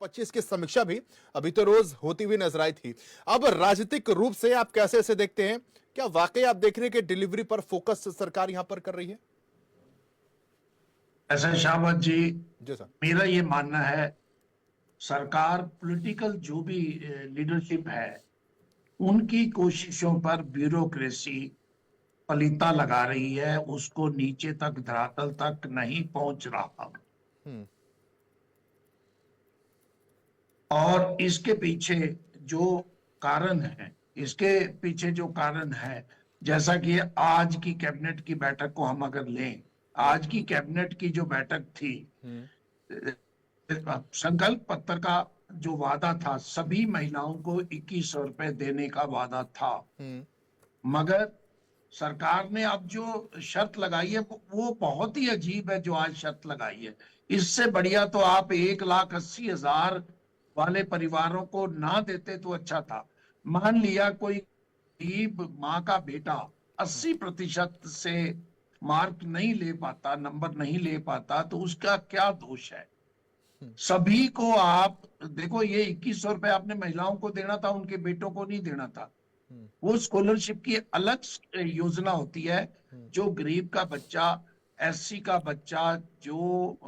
25 की समीक्षा भी अभी तो रोज होती हुई नजर आई थी। अब राजनीतिक रूप से आप कैसे इसे देखते हैं? क्या वाकई आप देख रहे हैं कि डिलीवरी पर फोकस सरकार यहां पर कर रही है? ऐसा शाहबाज जी, जी सर। मेरा ये मानना है, सरकार पॉलिटिकल जो भी लीडरशिप है, उनकी कोशिशों पर ब्यूरोक्रेसी पलीता लगा रही है, उसको नीचे तक धरातल तक नहीं पहुंच रहा। हम्म। और इसके पीछे जो कारण है, इसके पीछे जो कारण है, जैसा कि आज की कैबिनेट की बैठक को हम अगर लें, आज की कैबिनेट की जो बैठक थी, हम्म। संकल्प पत्र का जो वादा था, सभी महिलाओं को 2100 रुपए देने का वादा था। हम्म। मगर सरकार ने अब जो शर्त लगाई है वो बहुत ही अजीब है। जो आज शर्त लगाई है, इससे बढ़िया तो आप 1,80,000 वाले परिवारों को ना देते तो अच्छा था। मान लिया कोई गरीब माँ का बेटा 80% से मार्क नहीं ले पाता, नंबर नहीं ले पाता, तो उसका क्या दोष है? सभी को आप देखो, ये 2100 रुपए आपने महिलाओं को देना था, उनके बेटों को नहीं देना था। वो स्कॉलरशिप की अलग योजना होती है। जो गरीब का बच्चा, एससी का बच्चा जो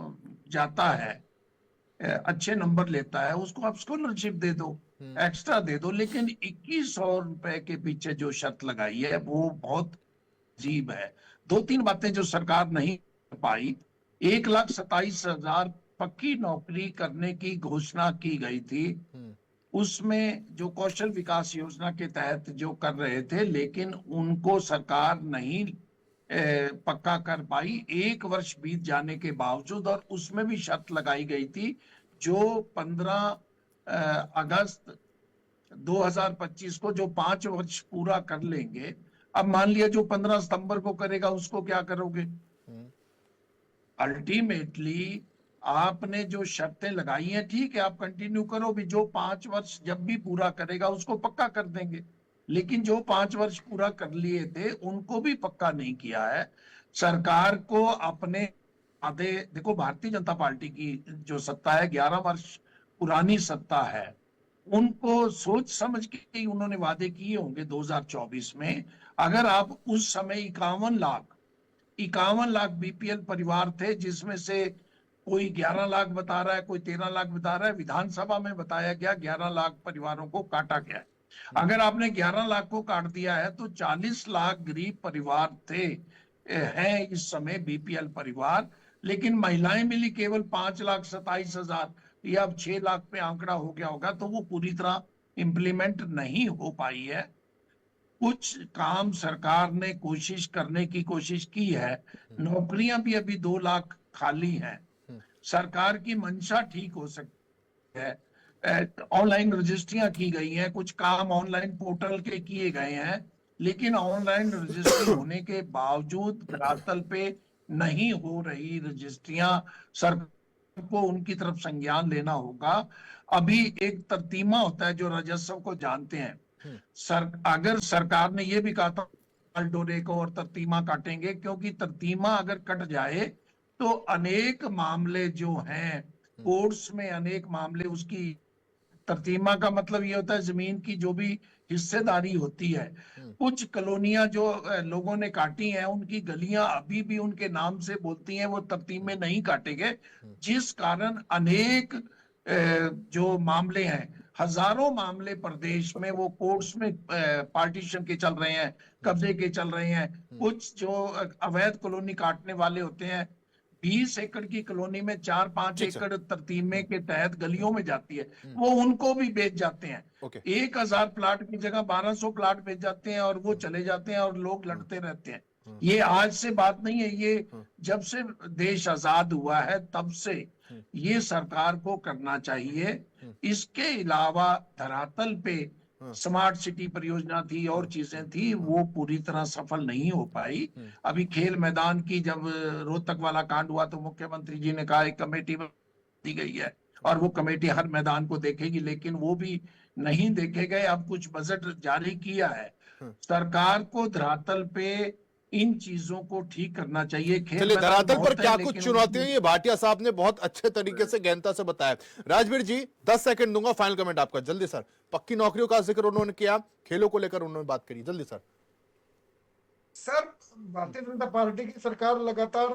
जाता है, अच्छे नंबर लेता है, उसको आप स्कॉलरशिप दे दो, एक्स्ट्रा दे दो। लेकिन 2100 रुपए के पीछे जो शर्त लगाई है वो बहुत अजीब है। दो तीन बातें जो सरकार नहीं कर पाई। 1,27,000 पक्की नौकरी करने की घोषणा की गई थी, उसमें जो कौशल विकास योजना के तहत जो कर रहे थे, लेकिन उनको सरकार नहीं पक्का कर पाई। 1 वर्ष बीत जाने के बावजूद, और उसमें भी शर्त लगाई गई थी, जो 15 अगस्त 2025 को जो 5 वर्ष पूरा कर लेंगे। अब मान लिया जो 15 सितंबर को करेगा, उसको क्या करोगे? अल्टीमेटली आपने जो शर्तें लगाई हैं, ठीक है, आप कंटिन्यू करो भी। जो 5 वर्ष जब भी पूरा करेगा उसको पक्का कर देंगे, लेकिन जो 5 वर्ष पूरा कर लिए थे उनको भी पक्का नहीं किया है। सरकार को अपने वादे देखो, भारतीय जनता पार्टी की जो सत्ता है 11 वर्ष पुरानी सत्ता है, उनको सोच समझ के ही उन्होंने वादे किए होंगे 2024 में। अगर आप उस समय 51 लाख बीपीएल परिवार थे, जिसमें से कोई 11 लाख बता रहा है, कोई 13 लाख बता रहा है, विधानसभा में बताया गया 11 लाख परिवारों को काटा गया है। अगर आपने 11 लाख को काट दिया है तो 40 लाख गरीब परिवार थे, हैं इस समय बीपीएल परिवार। लेकिन महिलाएं मिली केवल 5,27,000, या अब 6 लाख पे आंकड़ा हो गया होगा, तो वो पूरी तरह इंप्लीमेंट नहीं हो पाई है। कुछ काम सरकार ने कोशिश करने की कोशिश की है। नौकरियां भी अभी 2 लाख खाली हैं। सरकार की मंशा ठीक हो सकती है, ऑनलाइन रजिस्ट्रियां की गई हैं, कुछ काम ऑनलाइन पोर्टल के किए गए हैं, लेकिन ऑनलाइन रजिस्ट्री होने के बावजूद धरातल पे नहीं हो रही रजिस्ट्रियां। सरकार को उनकी तरफ संज्ञान लेना होगा। अभी एक तरतीमा होता है, जो राजस्व को जानते हैं, अगर सरकार ने यह भी कहा था डोरे को और तरतीमा काटेंगे, क्योंकि तरतीमा अगर कट जाए तो अनेक मामले जो हैं कोर्ट्स में, अनेक मामले, उसकी तरतीमा का मतलब ये होता है जमीन की जो भी हिस्सेदारी होती है। कुछ कॉलोनियां जो लोगों ने काटी हैं, उनकी गलियां अभी भी उनके नाम से बोलती हैं, वो तरतीब में नहीं काटे गए, जिस कारण अनेक जो मामले हैं, हजारों मामले प्रदेश में वो कोर्ट्स में पार्टीशन के चल रहे हैं, कब्जे के चल रहे हैं। कुछ जो अवैध कॉलोनी काटने वाले होते हैं, 20 एकड़ की कॉलोनी में 4-5 ठीक सर। एकड़ तरतीमे के तहत गलियों में जाती है, वो उनको भी बेच जाते हैं। ओके। 1,000 प्लाट की जगह 1,200 प्लाट बेच जाते हैं, और वो चले जाते हैं, और लोग लड़ते रहते हैं। ये आज से बात नहीं है, ये जब से देश आजाद हुआ है तब से ये सरकार को करना चाहिए। इसके अलावा धरातल पे स्मार्ट सिटी परियोजना थी और चीजें थी, वो पूरी तरह सफल नहीं हो पाई। अभी खेल मैदान की जब रोहतक वाला कांड हुआ, तो मुख्यमंत्री जी ने कहा एक कमेटी दी गई है, और वो कमेटी हर मैदान को देखेगी, लेकिन वो भी नहीं देखे गए। अब कुछ बजट जारी किया है, सरकार को धरातल पे इन चीजों को ठीक करना चाहिए। खेल चलिए, मैदान धरातल पर बहुत है, क्या लेकिन कुछ चुनौतियां हैं, ये भाटिया साहब ने बहुत अच्छे तरीके से गहनता से बताया। राजवीर जी 10 सेकंड दूंगा, फाइनल कमेंट आपका, जल्दी सर। पक्की नौकरियों का जिक्र उन्होंने किया, खेलों को लेकर उन्होंने बात करी, जल्दी sir. Sir, Bharatiya Janata party की सरकार लगातार